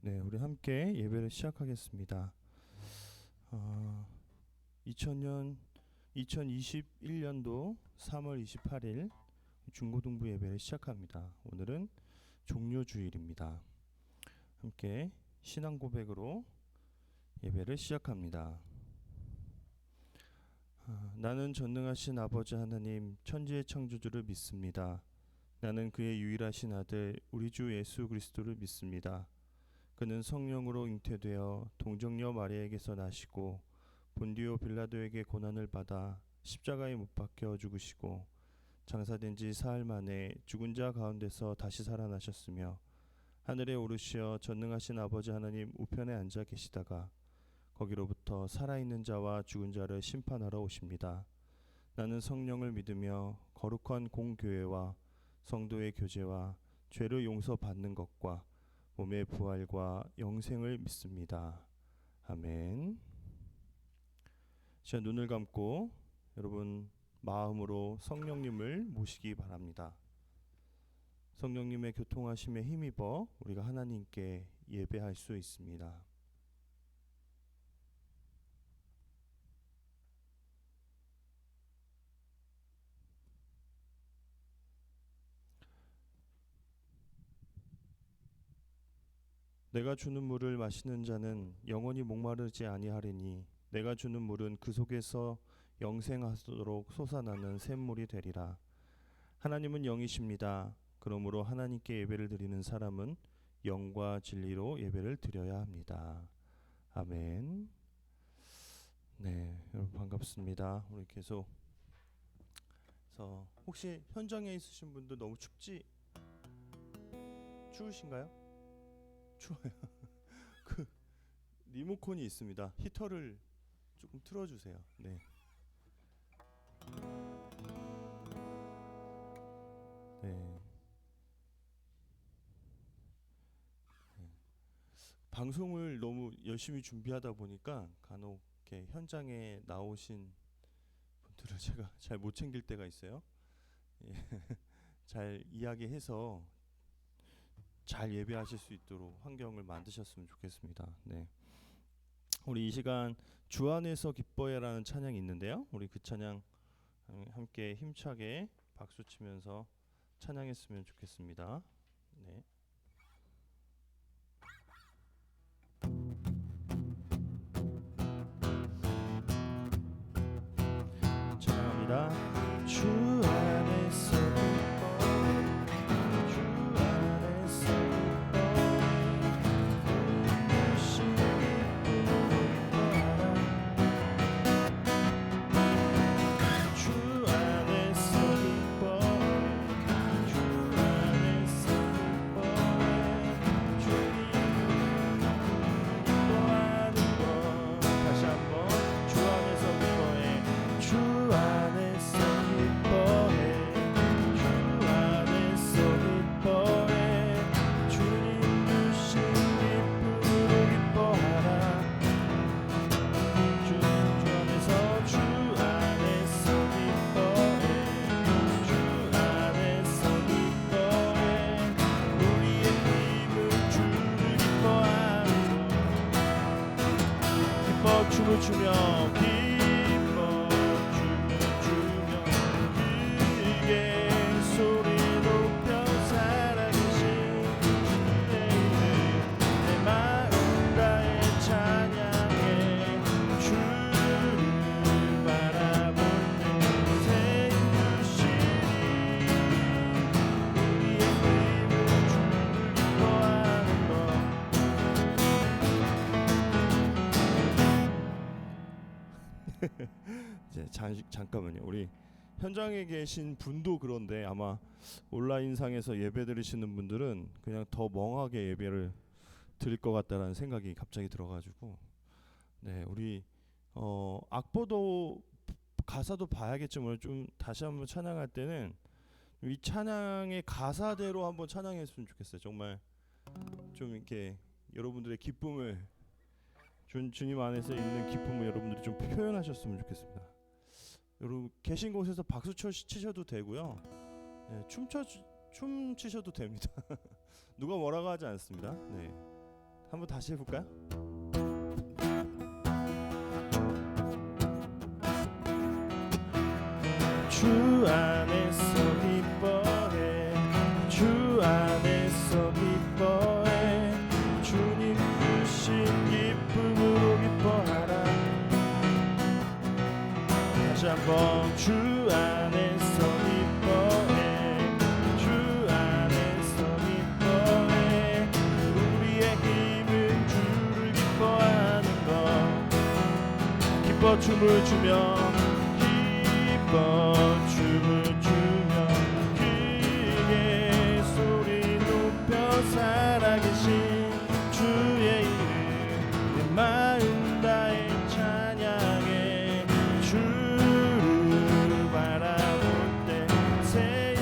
네, 우리 함께 예배를 시작하겠습니다. 2000년 2021년도 3월 28일 중고등부 예배를 시작합니다. 오늘은 종료주일입니다. 함께 신앙 고백으로 예배를 시작합니다. 나는 전능하신 아버지 하나님 천지의 창조주를 믿습니다. 나는 그의 유일하신 아들 우리 주 예수 그리스도를 믿습니다. 그는 성령으로 잉태되어 동정녀 마리아에게서 나시고 본디오 빌라도에게 고난을 받아 십자가에 못 박혀 죽으시고 장사된 지 사흘 만에 죽은 자 가운데서 다시 살아나셨으며 하늘에 오르시어 전능하신 아버지 하나님 우편에 앉아 계시다가 거기로부터 살아있는 자와 죽은 자를 심판하러 오십니다. 나는 성령을 믿으며 거룩한 공교회와 성도의 교제와 죄를 용서받는 것과 몸의 부활과 영생을 믿습니다. 아멘. 자, 눈을 감고 여러분 마음으로 성령님을 모시기 바랍니다. 성령님의 교통하심에 힘입어 우리가 하나님께 예배할 수 있습니다. 내가 주는 물을 마시는 자는 영원히 목마르지 아니하리니 내가 주는 물은 그 속에서 영생하도록 솟아나는 샘물이 되리라. 하나님은 영이십니다. 그러므로 하나님께 예배를 드리는 사람은 영과 진리로 예배를 드려야 합니다. 아멘. 네, 여러분 반갑습니다. 우리 계속 혹시 현장에 있으신 분들 너무 추우신가요? 추워요. 그 리모컨이 있습니다. 히터를 조금 틀어주세요. 네. 네. 방송을 너무 열심히 준비하다 보니까 간혹 이렇게 현장에 나오신 분들을 제가 잘 못 챙길 때가 있어요. 예. 잘 이야기해서 잘 예배하실 수 있도록 환경을 만드셨으면 좋겠습니다. 네. 우리 이 시간 주 안에서 기뻐해라는 찬양이 있는데요. 우리 그 찬양 함께 힘차게 박수 치면서 찬양했으면 좋겠습니다. 네. 찬양합니다. 주 안에서 춤을 추며 기뻐 춤을 추며 크게 소리 높여 살아계신 주의 이름 내 마음 다해 찬양해 주를 바라보는 새 인주시니 우리의 힘을 주를 기뻐하는 것. 이제 잠깐만요. 우리 현장에 계신 분도 그런데 아마 온라인상에서 예배 드리시는 분들은 그냥 더 멍하게 예배를 드릴 것 같다라는 생각이 갑자기 들어가지고 네, 우리 악보도 가사도 봐야겠지만 좀 다시 한번 찬양할 때는 이 찬양의 가사대로 한번 찬양했으면 좋겠어요. 정말 좀 이렇게 여러분들의 기쁨을 주님 안에서 있는 기쁨을 여러분들이 좀 표현하셨으면 좋겠습니다. 여러분 계신 곳에서 박수 치셔도 되고요. 춤 치셔도 됩니다. 누가 뭐라고 하지 않습니다. 네. 한번 다시 해볼까요? 주 안에서 기뻐해, 주 안에서 기뻐해, 주님 주신 기쁨으로 기뻐하라. 다시 한번 주 안에서 기뻐해, 주 안에서 기뻐해, 우리의 힘은 주를 기뻐하는 것. 기뻐 춤을 주며 춤을 주며 크게 소리 높여 살아계신 주의 이름 내 마음 다해 찬양해. 주를 바라볼 때 새 힘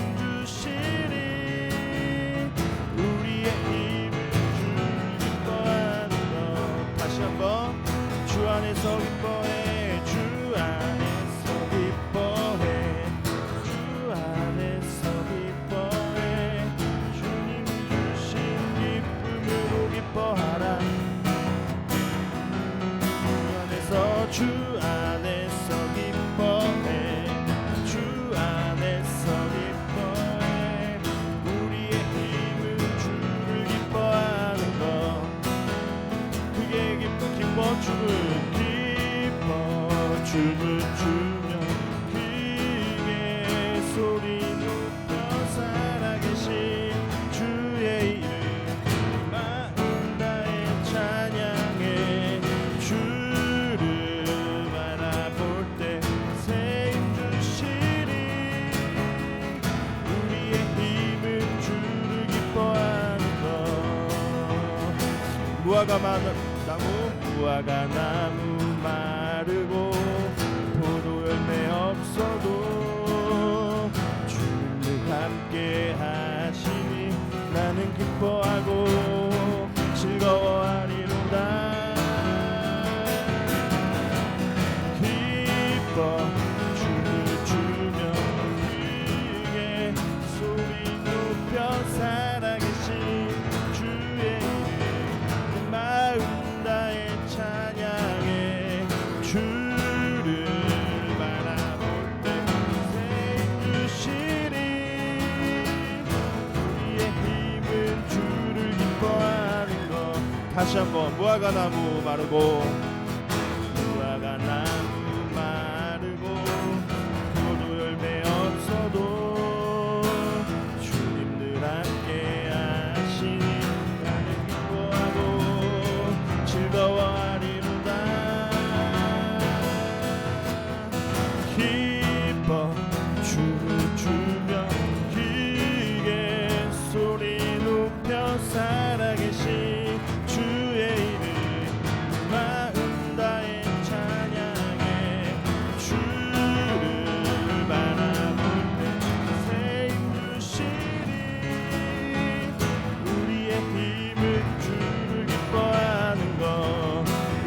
주시리. 우리의 힘을 주를 기뻐하는 것. 다시 한번 주 안에서 기뻐해, 주 안에서 기뻐해, 주 안에서 기뻐해, 주님 주신 기쁨으로 기뻐하라. 주 안에서 기뻐해, 주 안에서 기뻐해, 우리의 힘은 주를 기뻐하는 것. 그게 기뻐 춤을 주며 크게 소리 높여 살아계신 주의 이름 마음 다해 찬양해. 주를 바라볼 때 새 힘 주시리. 우리의 힘은 주를 기뻐하는 것. 무화과 나무 마르고 포도 열매 없어도 주님을 함께 하시니 나는 기뻐하고 즐거워하리로다. 기뻐 춤을 주며 크게 소리 높여 살아계신 주의 이름 내 마음 다해 찬양해. 주를 바라볼 때 새 힘 주시리. 우리의 힘은 주를 기뻐하는 것. 다시 한번 무화과 나무 마르고 포도 열매 없어도 주님 늘 함께 하시니 나는 기뻐하고 즐거워하리로다. 기뻐 춤을 추며 크게 소리 높여 살아계신 주의 이름 마음 다해 찬양해. 주를 바라볼 때 새 힘 주시리. 우리의 힘은 주를 기뻐하는 것.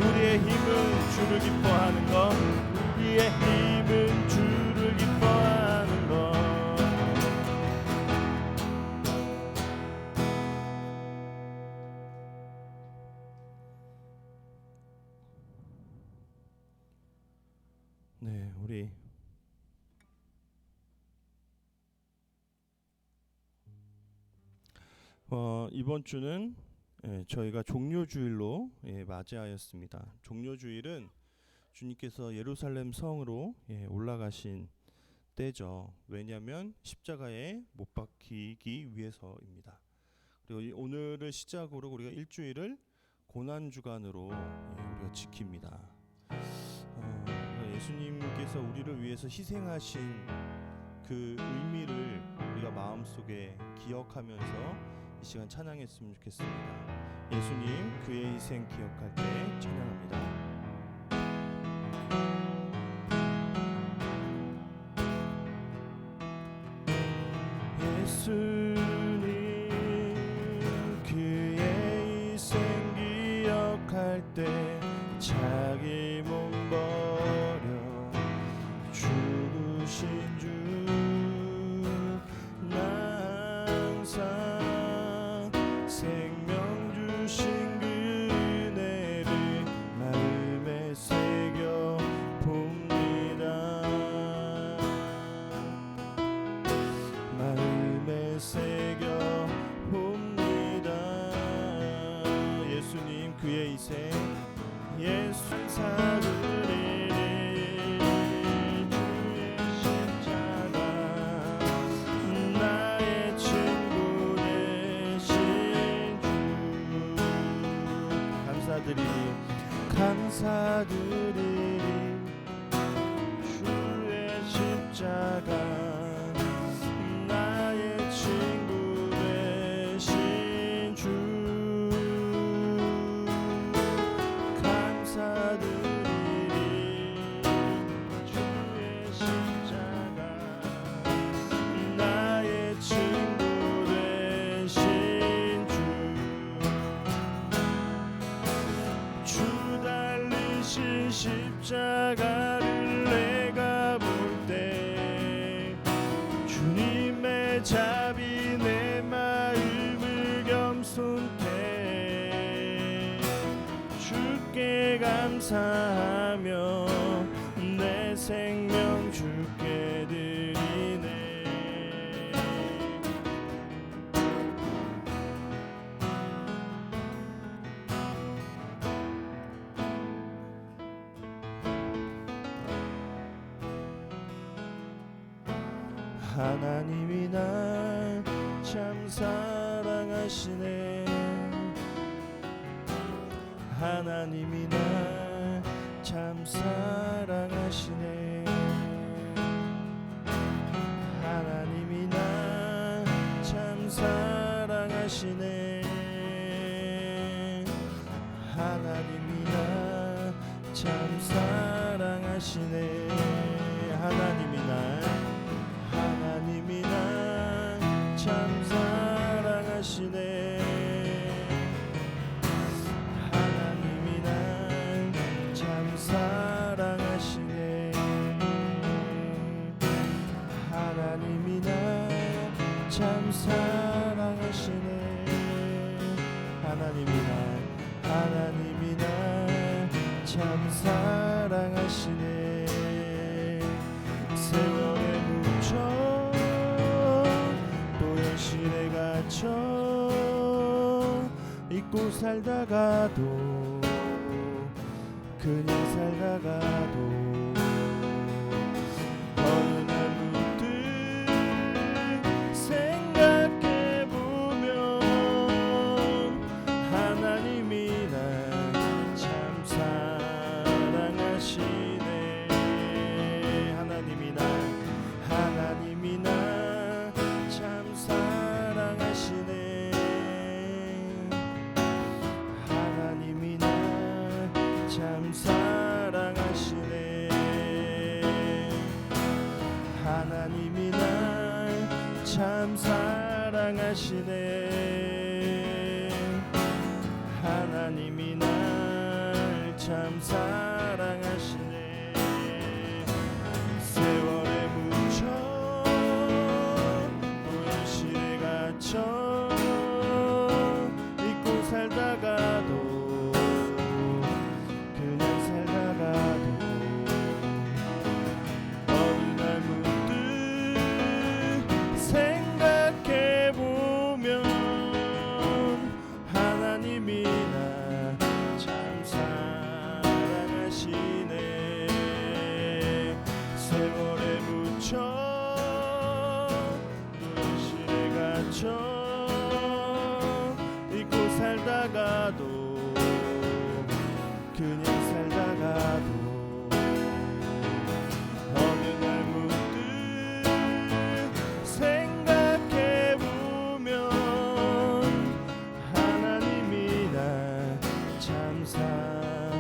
우리의 힘은 주를 기뻐하는 것. 우리의 힘은 주를 기뻐하는 것. 네, 우리 이번 주는 저희가 종료주일로 맞이하였습니다. 종료주일은 주님께서 예루살렘 성으로 올라가신 때죠. 왜냐하면 십자가에 못 박히기 위해서입니다. 그리고 오늘을 시작으로 우리가 일주일을 고난주간으로 우리가 지킵니다. 예수님께서 우리를 위해서 희생하신 그 의미를 우리가 마음속에 기억하면서 이 시간 찬양했으면 좋겠습니다. 예수님 그의 희생 기억할 때 찬양합니다. 예수님 그의 희생 기억할 때 자기 몸 버려 죽으신 주 나 항상 생명 주신 그 감사드리리. 주의 십자가 나의 친구 되신 주 감사드리리. 주의 십자가 나의 친구 되신 주 달리신 십자가를 내가 볼 때 주님의 자비 내 마음을 겸손케 주께 감사하며 내 생명 주께 드리네. 하나님이 날 참 사랑하시네. 하나님이 날 참 사랑하시네. 하나님이 날 참 사랑하시네. 하나님이 날 참 사랑하시네. 하나님이 날 참 사랑하시네. 하나님이 날 참 사랑하시네. 하나님이 날 참 사랑하시네. 하나님이 날 참 사랑하시네. 세월에 묻혀 현실에 갇혀 잊고 살다가도 그냥 살다가도 어느 날 문득 생각해보면 하나님이 날 참 사랑하시네. 하나님이 날 참 사랑하시네. 하나님이 날 참 사랑하시네. 하나님이 날 참 사랑하시네. 하나님이 날 참 사랑하시네. 세월에 묻혀 잊고 살다가도 그냥 살다가도 어느 날 문득 생각해보면 하나님이 날 참 사랑하시네. 세월에 묻혀 현실에 갇혀 잊고 살다가도 그냥 살다가도 어느 날 문득 생각해보면 하나님이 날 참 사랑하시네.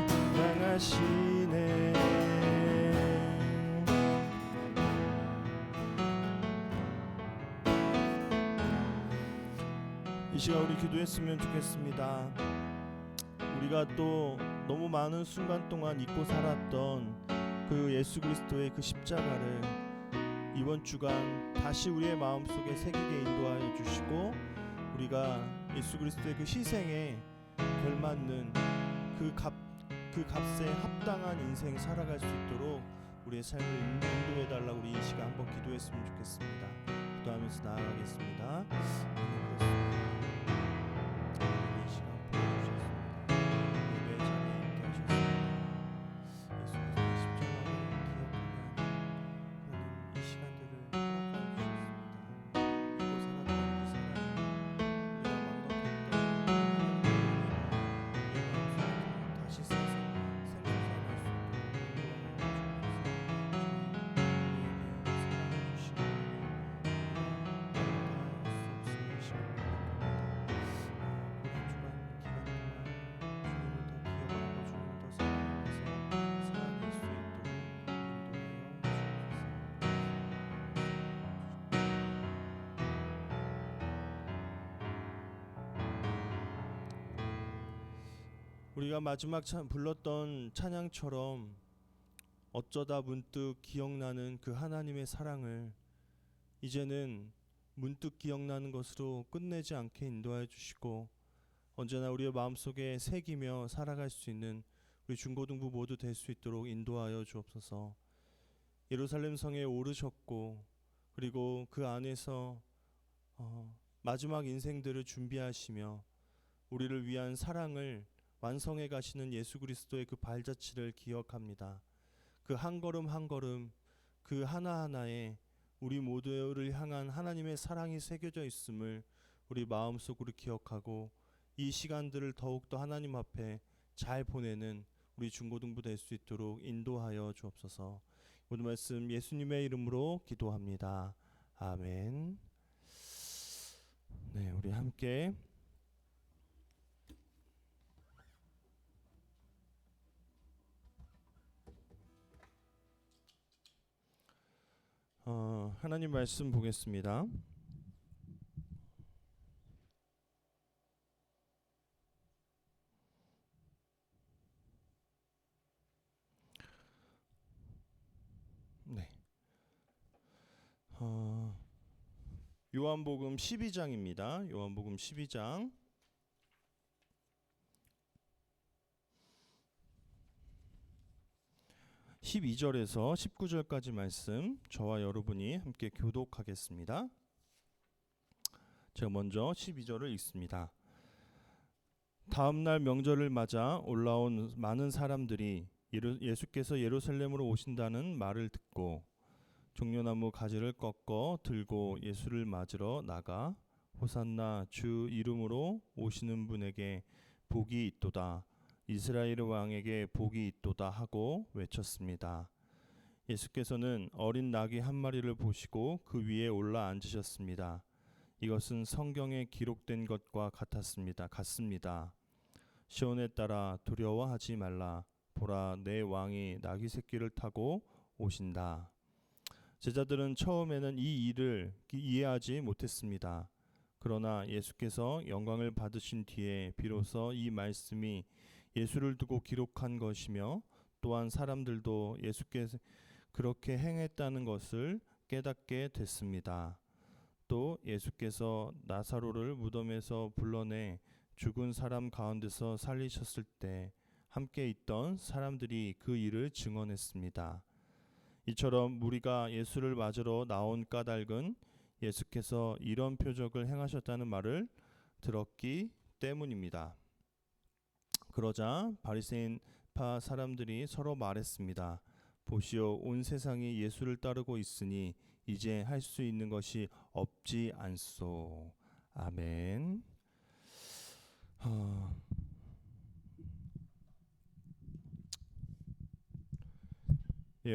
이 시간 우리 기도했으면 좋겠습니다. 우리가 또 너무 많은 순간 동안 잊고 살았던 그 예수 그리스도의 그 십자가를 이번 주간 다시 우리의 마음속에 새기게 인도하여 주시고 우리가 예수 그리스도의 그 희생에 걸맞는 그 값에 합당한 인생 살아갈 수 있도록 우리의 삶을 인도해 달라고 우리 이 시간 한번 기도했으면 좋겠습니다. 기도하면서 나아가겠습니다. 우리가 마지막 불렀던 찬양처럼 어쩌다 문득 기억나는 그 하나님의 사랑을 이제는 문득 기억나는 것으로 끝내지 않게 인도하여 주시고 언제나 우리의 마음속에 새기며 살아갈 수 있는 우리 중고등부 모두 될 수 있도록 인도하여 주옵소서. 예루살렘 성에 오르셨고 그리고 그 안에서 마지막 인생들을 준비하시며 우리를 위한 사랑을 완성해 가시는 예수 그리스도의 그 발자취를 기억합니다. 그 한 걸음 한 걸음 그 하나하나에 우리 모두를 향한 하나님의 사랑이 새겨져 있음을 우리 마음속으로 기억하고 이 시간들을 더욱더 하나님 앞에 잘 보내는 우리 중고등부 될 수 있도록 인도하여 주옵소서. 모든 말씀 예수님의 이름으로 기도합니다. 아멘. 네, 우리 함께 하나님 말씀 보겠습니다. 네. 요한복음 12장입니다. 요한복음 12장 12절에서 19절까지 말씀 저와 여러분이 함께 교독하겠습니다. 제가 먼저 12절을 읽습니다. 다음 날 명절을 맞아 올라온 많은 사람들이 예수께서 예루살렘으로 오신다는 말을 듣고 종려나무 가지를 꺾어 들고 예수를 맞으러 나가 호산나 주 이름으로 오시는 분에게 복이 있도다, 이스라엘 왕에게 복이 있도다 하고 외쳤습니다. 예수께서는 어린 나귀 한 마리를 보시고 그 위에 올라 앉으셨습니다. 이것은 성경에 기록된 것과 같습니다. 시온에 따라 두려워하지 말라. 보라, 내 왕이 나귀 새끼를 타고 오신다. 제자들은 처음에는 이 일을 이해하지 못했습니다. 그러나 예수께서 영광을 받으신 뒤에 비로소 이 말씀이 예수를 두고 기록한 것이며 또한 사람들도 예수께서 그렇게 행했다는 것을 깨닫게 됐습니다. 또 예수께서 나사로를 무덤에서 불러내 죽은 사람 가운데서 살리셨을 때 함께 있던 사람들이 그 일을 증언했습니다. 이처럼 무리가 예수를 맞으러 나온 까닭은 예수께서 이런 표적을 행하셨다는 말을 들었기 때문입니다. 그러자 바리새인파 사람들이 서로 말했습니다. 보시오, 온 세상이 예수를 따르고 있으니 이제 할 수 있는 것이 없지 않소. 아멘.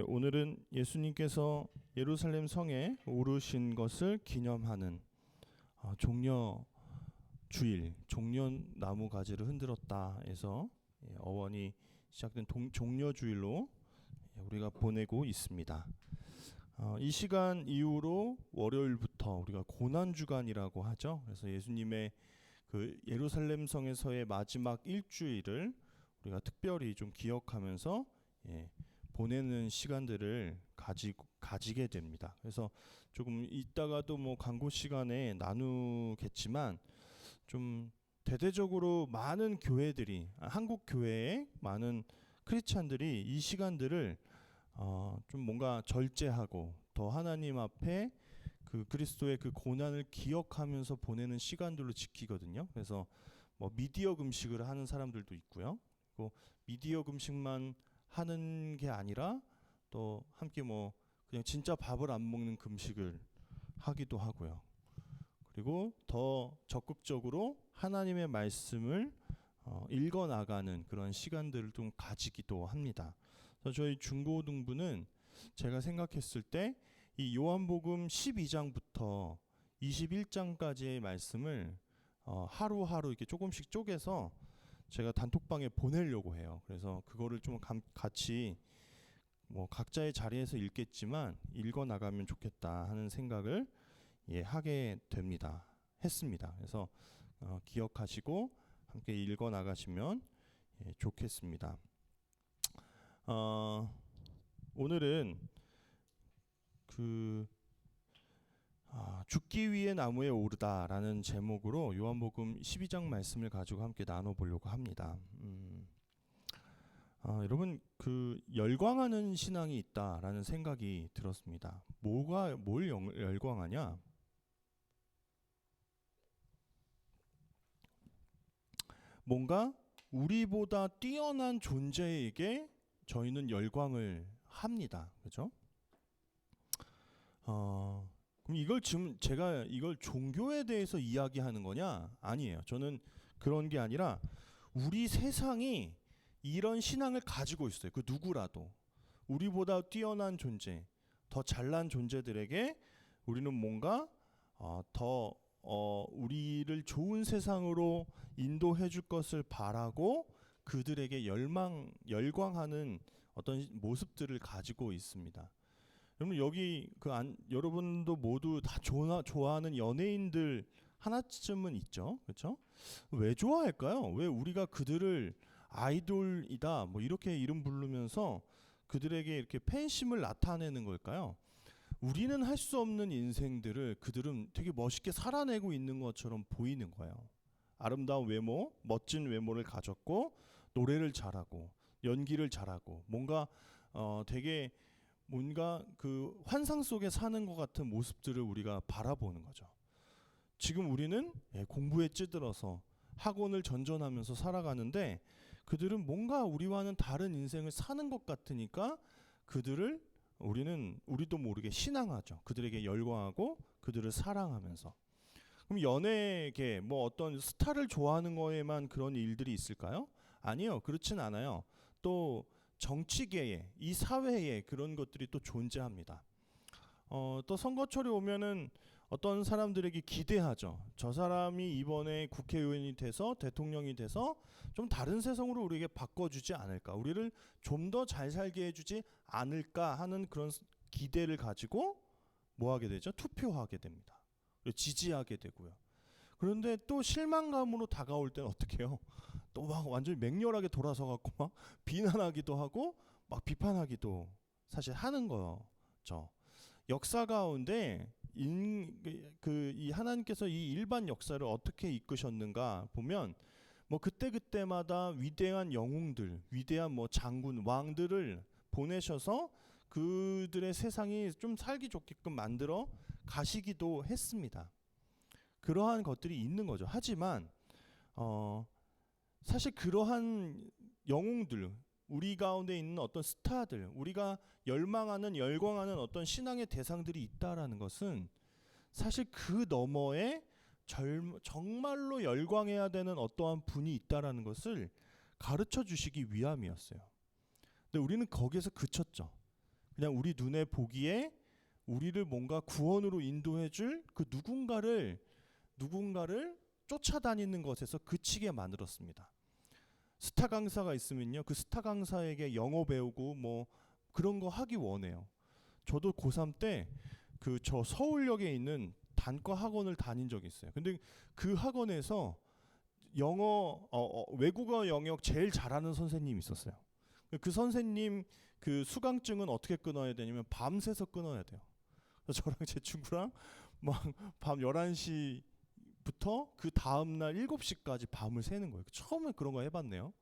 오늘은 예수님께서 예루살렘 성에 오르신 것을 기념하는 종려 주일, 종려나무 가지를 흔들었다 해서 어원이 시작된 종려주일로 우리가 보내고 있습니다. 이 시간 이후로 월요일부터 우리가 고난주간이라고 하죠. 그래서 예수님의 그 예루살렘 성에서의 마지막 일주일을 우리가 특별히 좀 기억하면서 보내는 시간들을 가지게 됩니다. 그래서 조금 이따가도 뭐 광고 시간에 나누겠지만 좀 대대적으로 많은 교회들이, 한국 교회의 많은 크리스찬들이 이 시간들을 좀 뭔가 절제하고 더 하나님 앞에 그 그리스도의 그 고난을 기억하면서 보내는 시간들로 지키거든요. 그래서 뭐 미디어 금식을 하는 사람들도 있고요. 그리고 미디어 금식만 하는 게 아니라 또 함께 뭐 그냥 진짜 밥을 안 먹는 금식을 하기도 하고요. 그리고 더 적극적으로 하나님의 말씀을 읽어 나가는 그런 시간들을 좀 가지기도 합니다. 그래서 저희 중고등부는 제가 생각했을 때 이 요한복음 12장부터 21장까지의 말씀을 하루하루 이렇게 조금씩 쪼개서 제가 단톡방에 보내려고 해요. 그래서 그거를 좀 같이 뭐 각자의 자리에서 읽겠지만 읽어 나가면 좋겠다 하는 생각을 하게 했습니다. 그래서 기억하시고 함께 읽어 나가시면 좋겠습니다. 오늘은 죽기 위해 나무에 오르다라는 제목으로 요한복음 12장 말씀을 가지고 함께 나눠보려고 합니다. 여러분, 열광하는 신앙이 있다라는 생각이 들었습니다. 뭘 열광하냐? 뭔가 우리보다 뛰어난 존재에게 저희는 열광을 합니다. 그렇죠? 그럼 이걸 지금 제가 이걸 종교에 대해서 이야기하는 거냐? 아니에요. 저는 그런 게 아니라 우리 세상이 이런 신앙을 가지고 있어요. 그 누구라도 우리보다 뛰어난 존재, 더 잘난 존재들에게 우리는 뭔가 더 우리를 좋은 세상으로 인도해 줄 것을 바라고 그들에게 열광하는 어떤 모습들을 가지고 있습니다. 여러분, 여기 여러분도 모두 다 좋아하는 연예인들 하나쯤은 있죠, 그렇죠? 왜 좋아할까요? 왜 우리가 그들을 아이돌이다 뭐 이렇게 이름 부르면서 그들에게 이렇게 팬심을 나타내는 걸까요? 우리는 할 수 없는 인생들을 그들은 되게 멋있게 살아내고 있는 것처럼 보이는 거예요. 아름다운 외모, 멋진 외모를 가졌고 노래를 잘하고 연기를 잘하고 뭔가 되게 뭔가 그 환상 속에 사는 것 같은 모습들을 우리가 바라보는 거죠. 지금 우리는 공부에 찌들어서 학원을 전전하면서 살아가는데 그들은 뭔가 우리와는 다른 인생을 사는 것 같으니까 그들을 우리도 모르게 신앙하죠. 그들에게 열광하고 그들을 사랑하면서. 그럼 연예계 뭐 어떤 스타를 좋아하는 거에만 그런 일들이 있을까요? 아니요, 그렇진 않아요. 또 정치계에, 이 사회에 그런 것들이 또 존재합니다. 또 선거철이 오면은 어떤 사람들에게 기대하죠. 저 사람이 이번에 국회의원이 돼서 대통령이 돼서 좀 다른 세상으로 우리에게 바꿔주지 않을까, 우리를 좀 더 잘 살게 해주지 않을까 하는 그런 기대를 가지고 뭐 하게 되죠? 투표하게 됩니다. 지지하게 되고요. 그런데 또 실망감으로 다가올 때는 어떻게 해요? 또 막 완전히 맹렬하게 돌아서 갖고 막 비난하기도 하고 막 비판하기도 사실 하는 거죠. 역사 가운데 이 하나님께서 이 일반 역사를 어떻게 이끄셨는가 보면 뭐 그때마다 위대한 영웅들, 위대한 뭐 장군, 왕들을 보내셔서 그들의 세상이 좀 살기 좋게끔 만들어 가시기도 했습니다. 그러한 것들이 있는 거죠. 하지만 사실 그러한 영웅들, 우리 가운데 있는 어떤 스타들, 우리가 열광하는 어떤 신앙의 대상들이 있다라는 것은 사실 그 너머에 정말로 열광해야 되는 어떠한 분이 있다라는 것을 가르쳐 주시기 위함이었어요. 근데 우리는 거기에서 그쳤죠. 그냥 우리 눈에 보기에 우리를 뭔가 구원으로 인도해 줄 그 누군가를 쫓아다니는 것에서 그치게 만들었습니다. 스타 강사가 있으면요, 그 스타 강사에게 영어 배우고 뭐 그런 거 하기 원해요. 저도 고3 때 저 서울역에 있는 단과 학원을 다닌 적이 있어요. 근데 그 학원에서 외국어 영역 제일 잘하는 선생님이 있었어요. 그 선생님 그 수강증은 어떻게 끊어야 되냐면 밤새서 끊어야 돼요. 그래서 저랑 제 친구랑 막 밤 11시부터 그 다음날 7시까지 밤을 새는 거예요. 처음에 그런 거 해봤네요.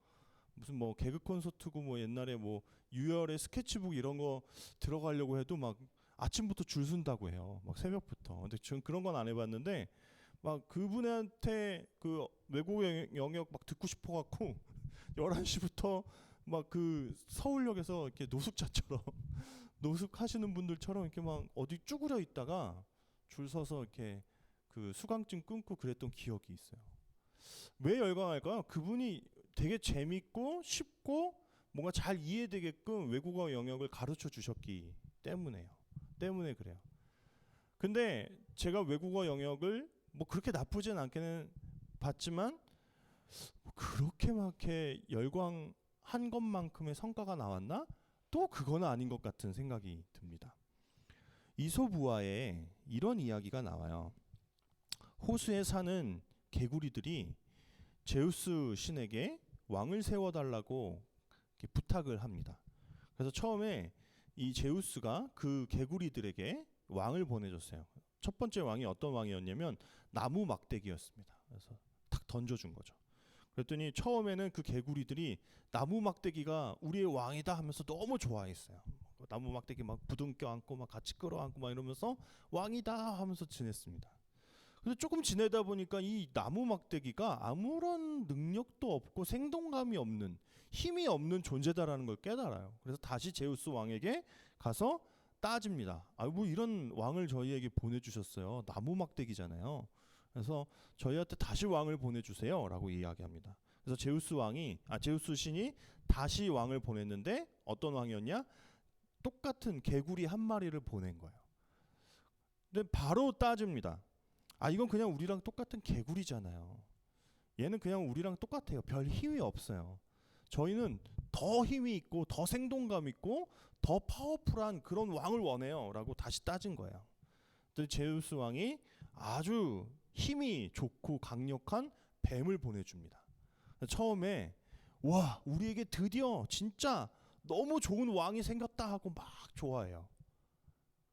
무슨 뭐 개그 콘서트고 뭐 옛날에 뭐 유열의 스케치북 이런 거 들어가려고 해도 막 아침부터 줄 선다고 해요. 막 새벽부터. 근데 저는 그런 건 안 해봤는데 막 그분한테 그 외국어 영역 막 듣고 싶어갖고 11시부터 막 그 서울역에서 이렇게 노숙자처럼 노숙하시는 분들처럼 이렇게 막 어디 쭈그려 있다가 줄 서서 이렇게 그 수강증 끊고 그랬던 기억이 있어요. 왜 열광할까요? 그분이 되게 재밌고 쉽고 뭔가 잘 이해되게끔 외국어 영역을 가르쳐 주셨기 때문에 그래요. 근데 제가 외국어 영역을 뭐 그렇게 나쁘진 않게는 봤지만 뭐 그렇게 막 이렇게 열광한 것만큼의 성과가 나왔나? 또 그건 아닌 것 같은 생각이 듭니다. 이솝우화에 이런 이야기가 나와요. 호수에 사는 개구리들이 제우스 신에게 왕을 세워달라고 이렇게 부탁을 합니다. 그래서 처음에 이 제우스가 그 개구리들에게 왕을 보내줬어요. 첫 번째 왕이 어떤 왕이었냐면 나무 막대기였습니다. 그래서 탁 던져준 거죠. 그랬더니 처음에는 그 개구리들이 나무 막대기가 우리의 왕이다 하면서 너무 좋아했어요. 나무 막대기 막 부둥켜 안고 막 같이 끌어안고 막 이러면서 왕이다 하면서 지냈습니다. 근데 조금 지내다 보니까 이 나무 막대기가 아무런 능력도 없고 생동감이 없는, 힘이 없는 존재다라는 걸 깨달아요. 그래서 다시 제우스 왕에게 가서 따집니다. 뭐 이런 왕을 저희에게 보내주셨어요. 나무 막대기잖아요. 그래서 저희한테 다시 왕을 보내주세요라고 이야기합니다. 그래서 제우스 신이 다시 왕을 보냈는데 어떤 왕이었냐? 똑같은 개구리 한 마리를 보낸 거예요. 근데 바로 따집니다. 이건 그냥 우리랑 똑같은 개구리잖아요. 얘는 그냥 우리랑 똑같아요. 별 힘이 없어요. 저희는 더 힘이 있고 더 생동감 있고 더 파워풀한 그런 왕을 원해요 라고 다시 따진 거예요. 제우스 왕이 아주 힘이 좋고 강력한 뱀을 보내줍니다. 처음에 와, 우리에게 드디어 진짜 너무 좋은 왕이 생겼다 하고 막 좋아해요.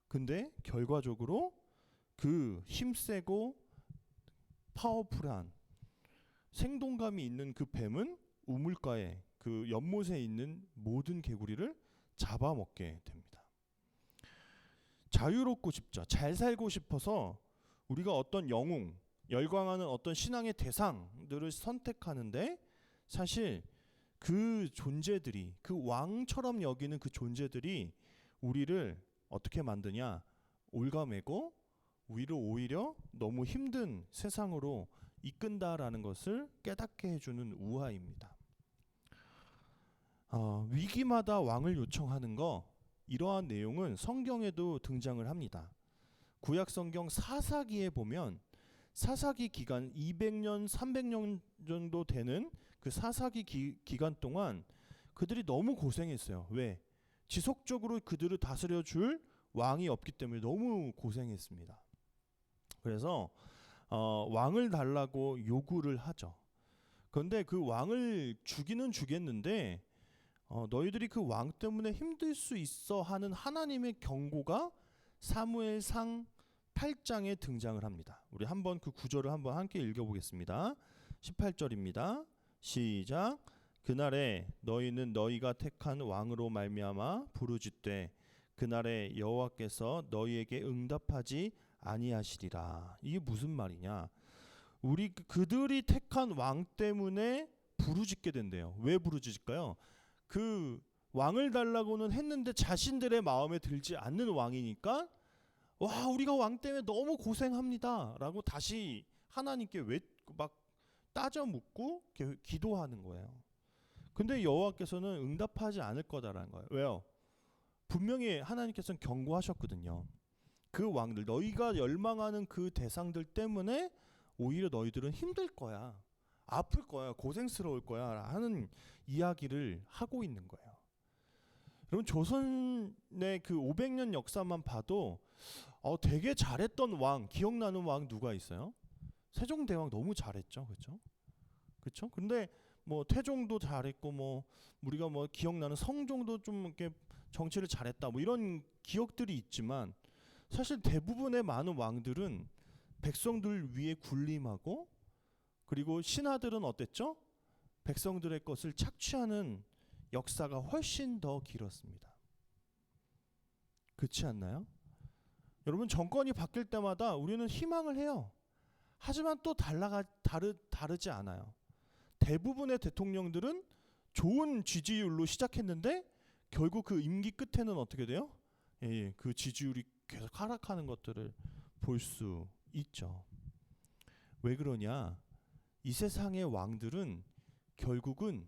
근데 결과적으로 그 힘세고 파워풀한 생동감이 있는 그 뱀은 우물가에 그 연못에 있는 모든 개구리를 잡아먹게 됩니다. 자유롭고 싶죠. 잘 살고 싶어서 우리가 어떤 영웅, 열광하는 어떤 신앙의 대상들을 선택하는데 사실 그 존재들이, 그 왕처럼 여기는 그 존재들이 우리를 어떻게 만드냐? 올가매고 우리를 오히려 너무 힘든 세상으로 이끈다라는 것을 깨닫게 해주는 우화입니다. 위기마다 왕을 요청하는 거, 이러한 내용은 성경에도 등장을 합니다. 구약 성경 사사기에 보면 사사기 기간 200년, 300년 정도 되는 그 사사기 기간 동안 그들이 너무 고생했어요. 왜? 지속적으로 그들을 다스려 줄 왕이 없기 때문에 너무 고생했습니다. 그래서 왕을 달라고 요구를 하죠. 그런데 그 왕을 주기는 주겠는데 너희들이 그 왕 때문에 힘들 수 있어 하는 하나님의 경고가 사무엘상 8장에 등장을 합니다. 우리 한번 그 구절을 한번 함께 읽어보겠습니다. 18절입니다. 시작. 그날에 너희는 너희가 택한 왕으로 말미암아 부르짖되 그날에 여호와께서 너희에게 응답하지 아니하시리라. 이게 무슨 말이냐? 그들이 택한 왕 때문에 부르짖게 된대요. 왜 부르짖을까요? 그 왕을 달라고는 했는데 자신들의 마음에 들지 않는 왕이니까 와, 우리가 왕 때문에 너무 고생합니다라고 다시 하나님께 막 따져 묻고 기도하는 거예요. 근데 여호와께서는 응답하지 않을 거다라는 거예요. 왜요? 분명히 하나님께서는 경고하셨거든요. 그 왕들, 너희가 열망하는 그 대상들 때문에 오히려 너희들은 힘들 거야, 아플 거야, 고생스러울 거야 하는 이야기를 하고 있는 거예요. 여러분, 조선의 그 500년 역사만 봐도 되게 잘했던 왕, 기억나는 왕 누가 있어요? 세종대왕 너무 잘했죠, 그렇죠? 그렇죠? 근데 뭐 태종도 잘했고 뭐 우리가 뭐 기억나는 성종도 좀 이렇게 정치를 잘했다 뭐 이런 기억들이 있지만 사실 대부분의 많은 왕들은 백성들 위에 군림하고 그리고 신하들은 어땠죠? 백성들의 것을 착취하는 역사가 훨씬 더 길었습니다. 그렇지 않나요? 여러분, 정권이 바뀔 때마다 우리는 희망을 해요. 하지만 또 다르지 않아요. 대부분의 대통령들은 좋은 지지율로 시작했는데 결국 그 임기 끝에는 어떻게 돼요? 그 지지율이 계속 하락하는 것들을 볼 수 있죠. 왜 그러냐? 이 세상의 왕들은 결국은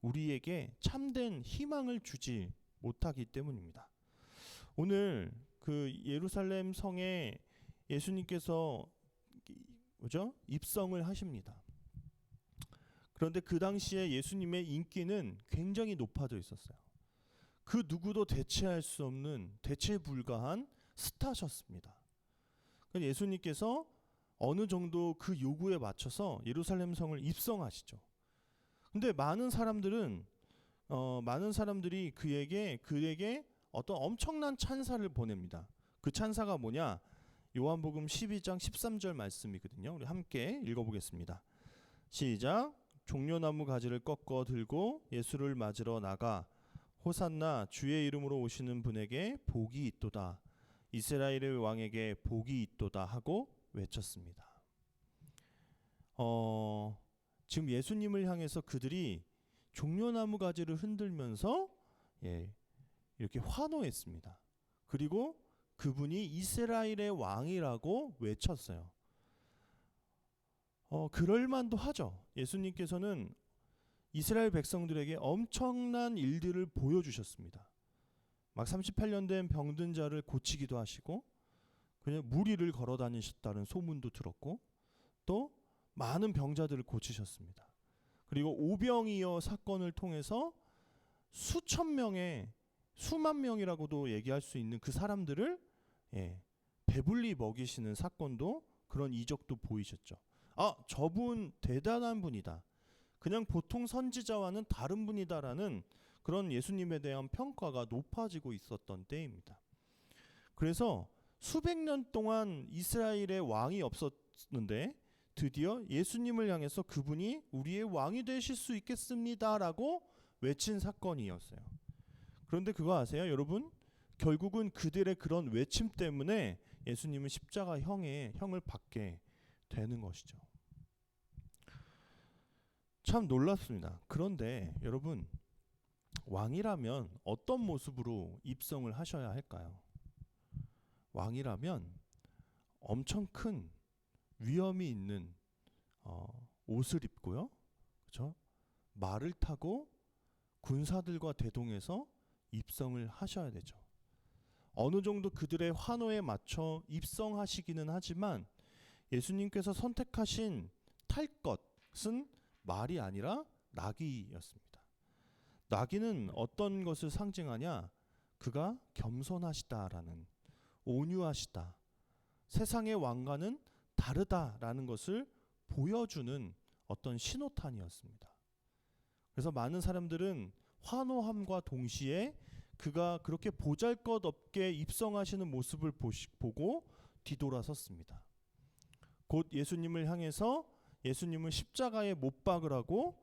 우리에게 참된 희망을 주지 못하기 때문입니다. 오늘 그 예루살렘 성에 예수님께서 입성을 하십니다. 그런데 그 당시에 예수님의 인기는 굉장히 높아져 있었어요. 그 누구도 대체할 수 없는, 대체 불가한 스타셨습니다. 그래서 예수님께서 어느 정도 그 요구에 맞춰서 예루살렘 성을 입성하시죠. 근데 많은 사람들이 그에게 어떤 엄청난 찬사를 보냅니다. 그 찬사가 뭐냐? 요한복음 12장 13절 말씀이거든요. 우리 함께 읽어보겠습니다. 시작. 종려나무 가지를 꺾어 들고 예수를 맞으러 나가 호산나 주의 이름으로 오시는 분에게 복이 있도다. 이스라엘의 왕에게 복이 있도다 하고 외쳤습니다. 지금 예수님을 향해서 그들이 종려나무 가지를 흔들면서 이렇게 환호했습니다. 그리고 그분이 이스라엘의 왕이라고 외쳤어요. 그럴만도 하죠. 예수님께서는 이스라엘 백성들에게 엄청난 일들을 보여주셨습니다. 막 38년 된 병든 자를 고치기도 하시고 그냥 무리를 걸어 다니셨다는 소문도 들었고 또 많은 병자들을 고치셨습니다. 그리고 오병이어 사건을 통해서 수만 명이라고도 얘기할 수 있는 그 사람들을 배불리 먹이시는 사건도, 그런 이적도 보이셨죠. 저분 대단한 분이다. 그냥 보통 선지자와는 다른 분이다라는 그런 예수님에 대한 평가가 높아지고 있었던 때입니다. 그래서 수백 년 동안 이스라엘의 왕이 없었는데 드디어 예수님을 향해서 그분이 우리의 왕이 되실 수 있겠습니다라고 외친 사건이었어요. 그런데 그거 아세요, 여러분? 결국은 그들의 그런 외침 때문에 예수님은 십자가 형을 받게 되는 것이죠. 참 놀랍습니다. 그런데 여러분, 왕이라면 어떤 모습으로 입성을 하셔야 할까요? 왕이라면 엄청 큰 위엄이 있는 옷을 입고요, 그렇죠? 말을 타고 군사들과 대동해서 입성을 하셔야 되죠. 어느 정도 그들의 환호에 맞춰 입성하시기는 하지만 예수님께서 선택하신 탈 것은 말이 아니라 나귀였습니다. 나귀는 어떤 것을 상징하냐? 그가 겸손하시다라는, 온유하시다, 세상의 왕과는 다르다라는 것을 보여주는 어떤 신호탄이었습니다. 그래서 많은 사람들은 환호함과 동시에 그가 그렇게 보잘것없게 입성하시는 모습을 보고 뒤돌아섰습니다. 곧 예수님을 향해서 예수님을 십자가에 못 박으라고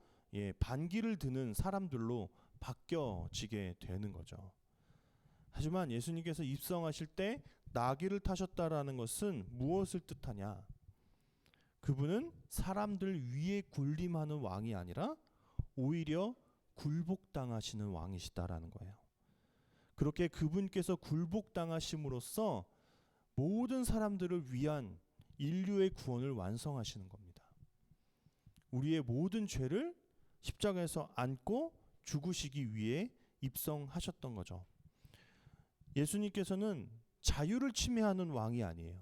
반기를 드는 사람들로 바뀌어지게 되는 거죠. 하지만 예수님께서 입성하실 때 나귀를 타셨다라는 것은 무엇을 뜻하냐? 그분은 사람들 위에 군림하는 왕이 아니라 오히려 굴복당하시는 왕이시다라는 거예요. 그렇게 그분께서 굴복당하심으로써 모든 사람들을 위한 인류의 구원을 완성하시는 겁니다. 우리의 모든 죄를 십자가에서 안고 죽으시기 위해 입성하셨던 거죠. 예수님께서는 자유를 침해하는 왕이 아니에요.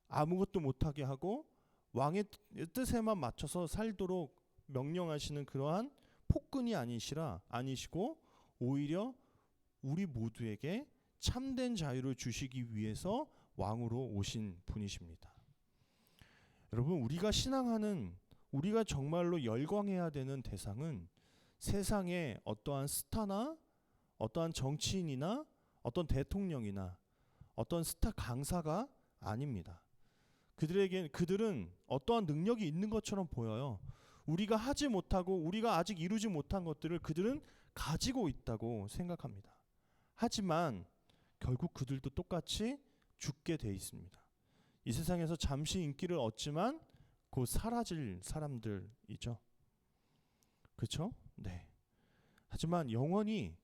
아무것도 못하게 하고 왕의 뜻에만 맞춰서 살도록 명령하시는 그러한 폭군이 아니시고 오히려 우리 모두에게 참된 자유를 주시기 위해서 왕으로 오신 분이십니다. 여러분, 우리가 정말로 열광해야 되는 대상은 세상의 어떠한 스타나 어떠한 정치인이나 어떤 대통령이나 어떤 스타 강사가 아닙니다. 그들은 어떠한 능력이 있는 것처럼 보여요. 우리가 하지 못하고 우리가 아직 이루지 못한 것들을 그들은 가지고 있다고 생각합니다. 하지만 결국 그들도 똑같이 죽게 돼 있습니다. 이 세상에서 잠시 인기를 얻지만 곧 사라질 사람들이죠. 그렇죠? 네. 하지만 영원히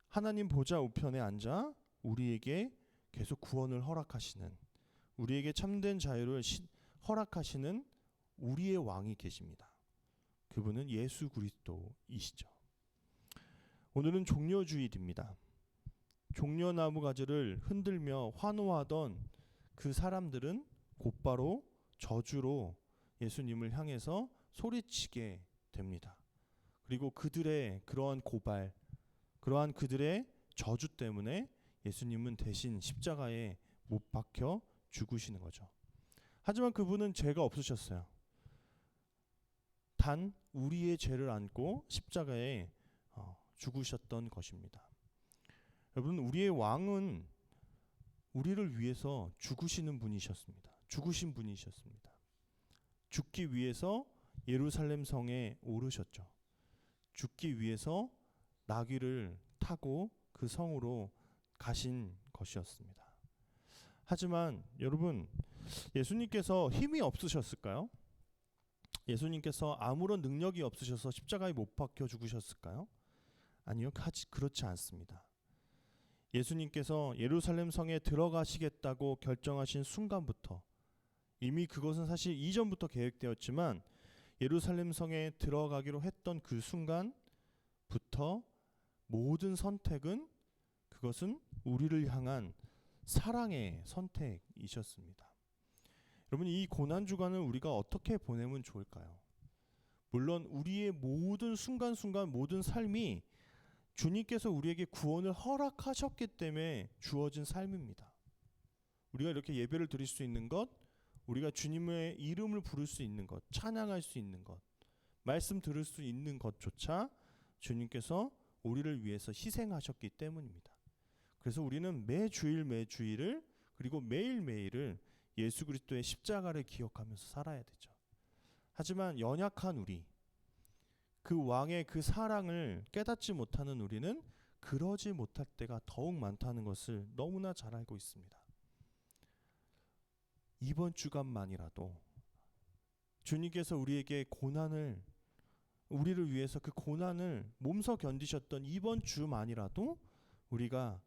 하나님 보좌 우편에 앉아 우리에게 계속 구원을 허락하시는, 우리에게 참된 자유를 허락하시는 우리의 왕이 계십니다. 그분은 예수 그리스도이시죠. 오늘은 종려주일입니다. 종려나무 가지를 흔들며 환호하던 그 사람들은 곧바로 저주로 예수님을 향해서 소리치게 됩니다. 그리고 그들의 그러한 고발, 그러한 그들의 저주 때문에 예수님은 대신 십자가에 못 박혀 죽으시는 거죠. 하지만 그분은 죄가 없으셨어요. 단 우리의 죄를 안고 십자가에 죽으셨던 것입니다. 여러분, 우리의 왕은 우리를 위해서 죽으신 분이셨습니다. 죽기 위해서 예루살렘 성에 오르셨죠. 죽기 위해서 나귀를 타고 그 성으로 가신 것이었습니다. 하지만 여러분, 예수님께서 힘이 없으셨을까요? 예수님께서 아무런 능력이 없으셔서 십자가에 못 박혀 죽으셨을까요? 아니요, 그렇지 않습니다. 예수님께서 예루살렘 성에 들어가시겠다고 결정하신 순간부터, 이미 그것은 사실 이전부터 계획되었지만 예루살렘 성에 들어가기로 했던 그 순간부터 모든 선택은, 그것은 우리를 향한 사랑의 선택이셨습니다. 여러분, 이 고난 주간을 우리가 어떻게 보내면 좋을까요? 물론 우리의 모든 순간순간, 모든 삶이 주님께서 우리에게 구원을 허락하셨기 때문에 주어진 삶입니다. 우리가 이렇게 예배를 드릴 수 있는 것, 우리가 주님의 이름을 부를 수 있는 것, 찬양할 수 있는 것, 말씀 들을 수 있는 것조차 주님께서 우리를 위해서 희생하셨기 때문입니다. 그래서 우리는 매주일을, 그리고 매일매일을 예수 그리스도의 십자가를 기억하면서 살아야 되죠. 하지만 연약한 우리, 그 왕의 그 사랑을 깨닫지 못하는 우리는 그러지 못할 때가 더욱 많다는 것을 너무나 잘 알고 있습니다. 이번 주간만이라도 주님께서 우리에게 우리를 위해서 그 고난을 몸소 견디셨던 이번 주만이라도 우리가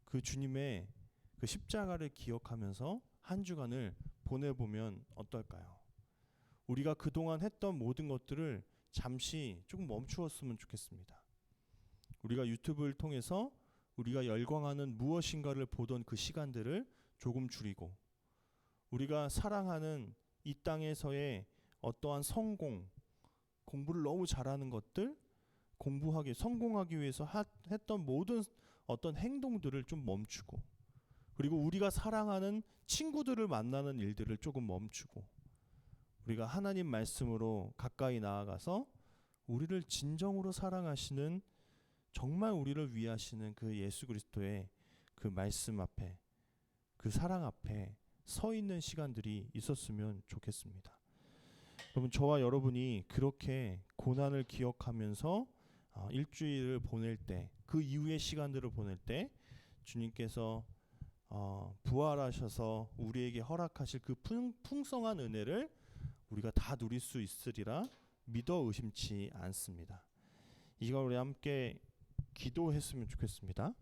그 주님의 그 십자가를 기억하면서 한 주간을 보내보면 어떨까요? 우리가 그동안 했던 모든 것들을 잠시 조금 멈추었으면 좋겠습니다. 우리가 유튜브를 통해서 우리가 열광하는 무엇인가를 보던 그 시간들을 조금 줄이고, 우리가 사랑하는 이 땅에서의 어떠한 공부를 너무 잘하는 것들, 성공하기 위해서 했던 모든 어떤 행동들을 좀 멈추고, 그리고 우리가 사랑하는 친구들을 만나는 일들을 조금 멈추고, 우리가 하나님 말씀으로 가까이 나아가서 우리를 진정으로 사랑하시는, 정말 우리를 위하시는 그 예수 그리스도의 그 말씀 앞에, 그 사랑 앞에 서 있는 시간들이 있었으면 좋겠습니다. 여러분, 저와 여러분이 그렇게 고난을 기억하면서 일주일을 보낼 때, 그 이후의 시간들을 보낼 때 주님께서 부활하셔서 우리에게 허락하실 그 풍성한 은혜를 우리가 다 누릴 수 있으리라 믿어 의심치 않습니다. 이거 우리 함께 기도했으면 좋겠습니다.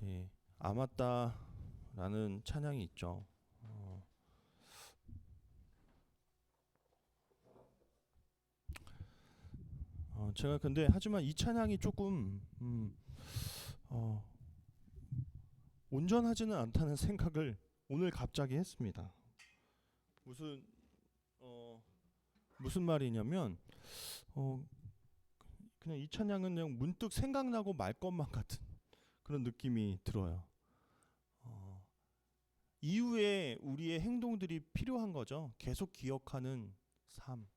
우리 아마따라는 찬양이 있죠. 제가 근데 하지만 이 찬양이 조금 온전하지는 않다는 생각을 오늘 갑자기 했습니다. 무슨 말이냐면 그냥 이 찬양은 그냥 문득 생각나고 말 것만 같은 그런 느낌이 들어요. 이후에 우리의 행동들이 필요한 거죠. 계속 기억하는 삶.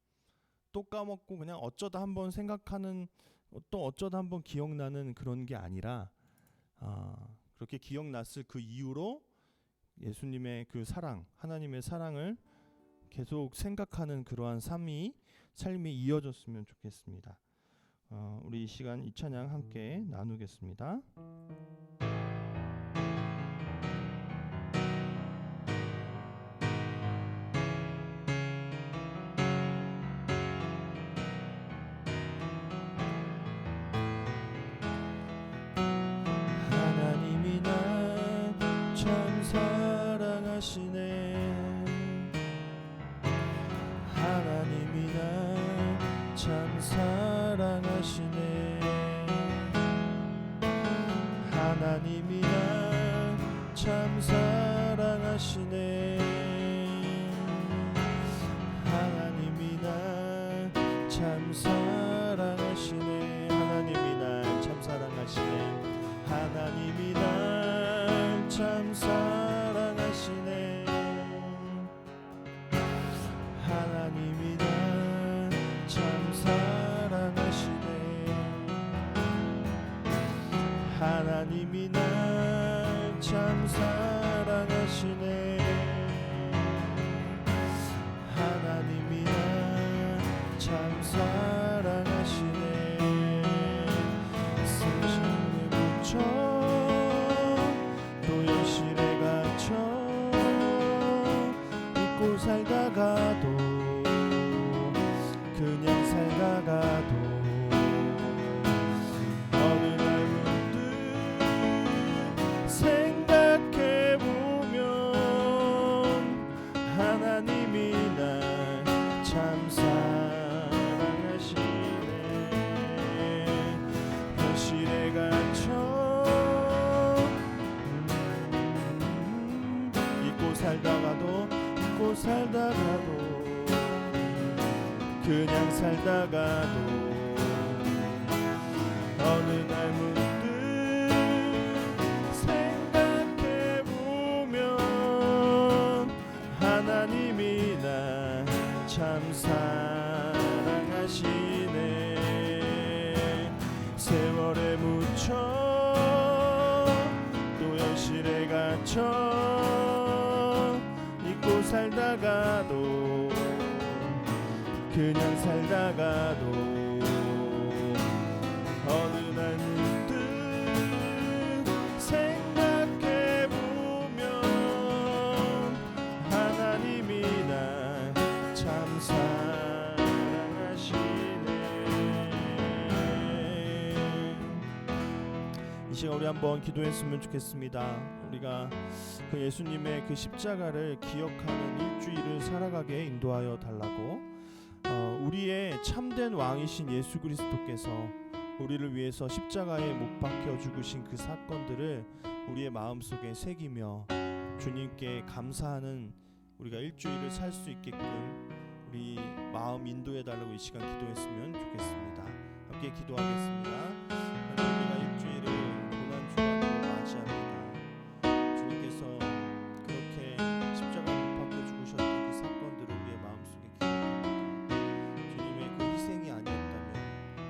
또 까먹고 그냥 어쩌다 한번 생각하는, 또 어쩌다 한번 기억나는 그런 게 아니라 그렇게 기억났을 그 이후로 예수님의 그 사랑, 하나님의 사랑을 계속 생각하는 그러한 삶이 이어졌으면 좋겠습니다. 우리 이 시간 이 찬양 함께 나누겠습니다. 하나님이 날 참 사랑하시네. 하나님이 날 참 사랑하시네. 하나님이 날 참 사랑하시네. 하나님이 날 참 사랑하시네. 하나님이 날 참 사랑하시네. 하나님이 잊고 살다가도 그냥 살다가도 어느 날 문득 생각해보면 하나님이 날 참 사랑하시네. 현실에 갇혀 잊고 살다가도 그냥 살다가도 어느 날 문득 생각해보면 하나님이 날 참 사랑하시네. 세월에 묻혀 또 현실에 갇혀 잊고 살다가도 그냥 살다가도 어느 날 문득 생각해보면 하나님이 날 참 사랑하시네. 이 시간 우리 한번 기도했으면 좋겠습니다. 우리가 그 예수님의 그 십자가를 기억하는 일주일을 살아가게 인도하여 달라고, 우리의 참된 왕이신 예수 그리스도께서 우리를 위해서 십자가에 못 박혀 죽으신 그 사건들을 우리의 마음속에 새기며 주님께 감사하는 우리가 일주일을 살 수 있게끔 우리 마음 인도해 달라고 이 시간 기도했으면 좋겠습니다. 함께 기도하겠습니다. 우리가 일주일을 고난 주간으로 맞이합니다. 주님께서 그렇게 십자가에 못 박혀 죽으셨던 그 사건들을 우리의 마음속에 기억합니다. 주님의 그 희생이 아니었다면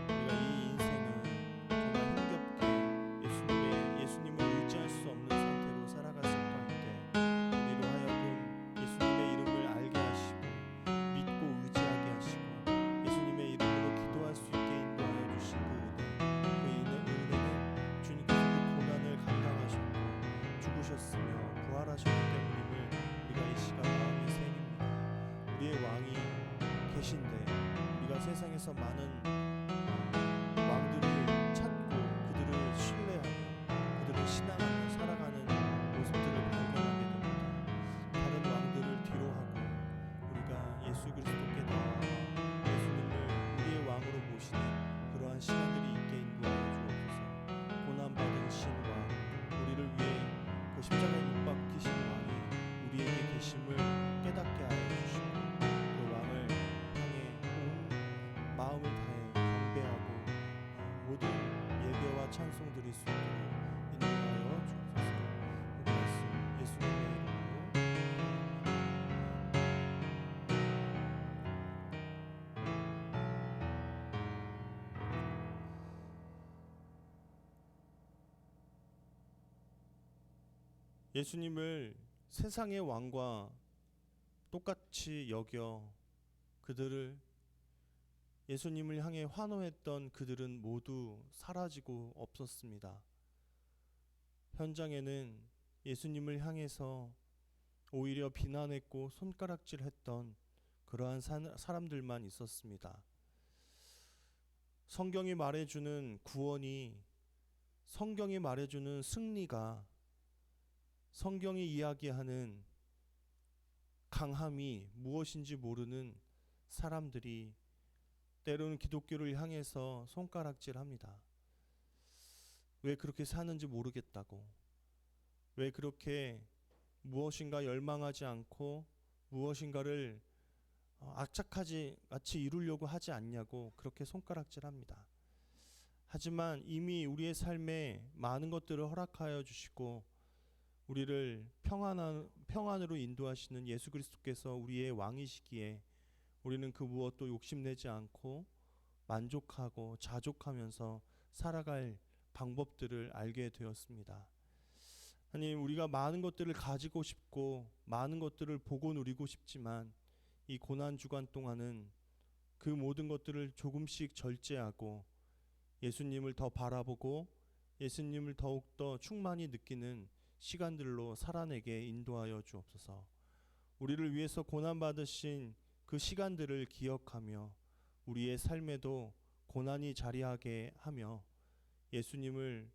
우리가 이 인생은 정말 힘겹게 예수님을 의지할 수 없는 상태로 살아갔을 터인데, 우리로 하여금 예수님의 이름을 알게 하시고 믿고 의지하게 하시고 예수님의 이름으로 기도할 수 있게 인도하여 주신 그 은혜는 주님께서 그 고난을 감당하셨고 죽으셨으며 부활하셨기 때문임을 우리가 이 시간 마음에 새깁니다. 우리의 왕이 계신데 우리가 세상에서 많은 왕들을 찾고 그들을 신뢰하며 그들을 신앙하며 살아가는 모습들을 발견하게 됩니다. 다른 왕들을 뒤로하고 우리가 예수 그리스도께 나와 예수님을 우리의 왕으로 모시는 그러한 시간들이 있게 인도하여 주옵소서. 고난받은 신왕, 우리를 위해 그 십자가에 못 박히신 왕이 우리에게 계심을 깨닫게 하여 주시고 그 왕을 향해 온 마음을 다해 경배하고 모든 예배와 찬송 드릴 수 있도록 인도하여 주옵소서. 이 말씀 예수님의 이름으로 예수님을 세상의 왕과 똑같이 여겨 그들을 예수님을 향해 환호했던 그들은 모두 사라지고 없었습니다. 현장에는 예수님을 향해서 오히려 비난했고 손가락질했던 그러한 사람들만 있었습니다. 성경이 말해주는 구원이, 성경이 말해주는 승리가, 성경이 이야기하는 강함이 무엇인지 모르는 사람들이 때로는 기독교를 향해서 손가락질합니다. 왜 그렇게 사는지 모르겠다고, 왜 그렇게 무엇인가 열망하지 않고 무엇인가를 악착같이 이루려고 하지 않냐고 그렇게 손가락질합니다. 하지만 이미 우리의 삶에 많은 것들을 허락하여 주시고 우리를 평안으로 인도하시는 예수 그리스도께서 우리의 왕이시기에 우리는 그 무엇도 욕심내지 않고 만족하고 자족하면서 살아갈 방법들을 알게 되었습니다. 하나님, 우리가 많은 것들을 가지고 싶고 많은 것들을 보고 누리고 싶지만 이 고난 주간 동안은 그 모든 것들을 조금씩 절제하고 예수님을 더 바라보고 예수님을 더욱더 충만히 느끼는 시간들로 살아내게 인도하여 주옵소서. 우리를 위해서 고난 받으신 그 시간들을 기억하며 우리의 삶에도 고난이 자리하게 하며 예수님을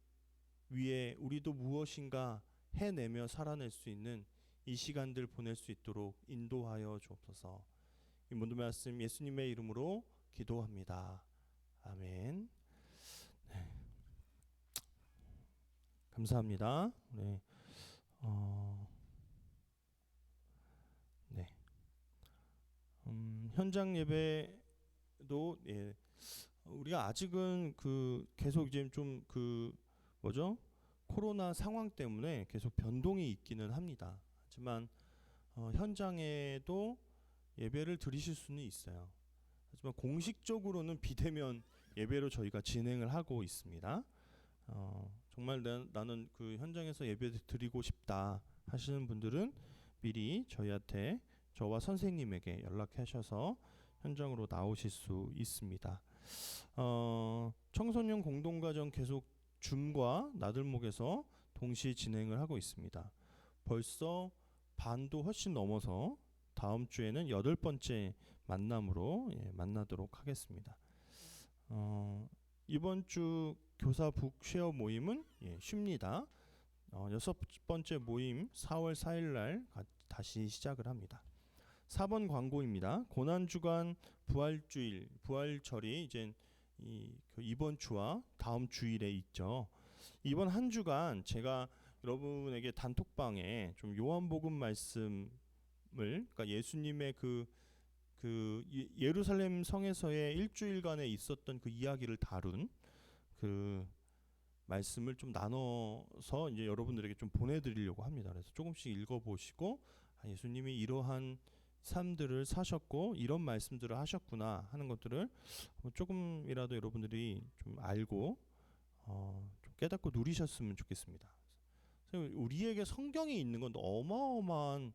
위해 우리도 무엇인가 해내며 살아낼 수 있는 이 시간들 보낼 수 있도록 인도하여 주옵소서. 이 모든 말씀 예수님의 이름으로 기도합니다. 아멘. 네. 감사합니다. 네. 네. 현장 예배도 예, 우리가 아직은 그 계속 이제 좀 그 뭐죠? 코로나 상황 때문에 계속 변동이 있기는 합니다. 하지만 현장에도 예배를 드리실 수는 있어요. 하지만 공식적으로는 비대면 예배로 저희가 진행을 하고 있습니다. 정말 나는 그 현장에서 예배 드리고 싶다 하시는 분들은 미리 저희한테 저와 선생님에게 연락하셔서 현장으로 나오실 수 있습니다. 청소년 공동가정 계속 줌과 나들목에서 동시에 진행을 하고 있습니다. 벌써 반도 훨씬 넘어서 다음 주에는 8번째 만남으로 만나도록 하겠습니다. 이번 주 교사 북쉐어 모임은 쉽니다. 6번째 모임 4월 4일 날 다시 시작을 합니다. 4번 광고입니다. 고난주간 부활주일, 부활절이 이제 이번 주와 다음 주일에 있죠. 이번 한 주간 제가 여러분에게 단톡방에 좀 요한복음 말씀을, 그러니까 예수님의 그 예루살렘 성에서의 일주일간에 있었던 그 이야기를 다룬 그 말씀을 좀 나눠서 이제 여러분들에게 좀 보내드리려고 합니다. 그래서 조금씩 읽어보시고 예수님이 이러한 삶들을 사셨고 이런 말씀들을 하셨구나 하는 것들을 조금이라도 여러분들이 좀 알고 좀 깨닫고 누리셨으면 좋겠습니다. 우리에게 성경이 있는 건 어마어마한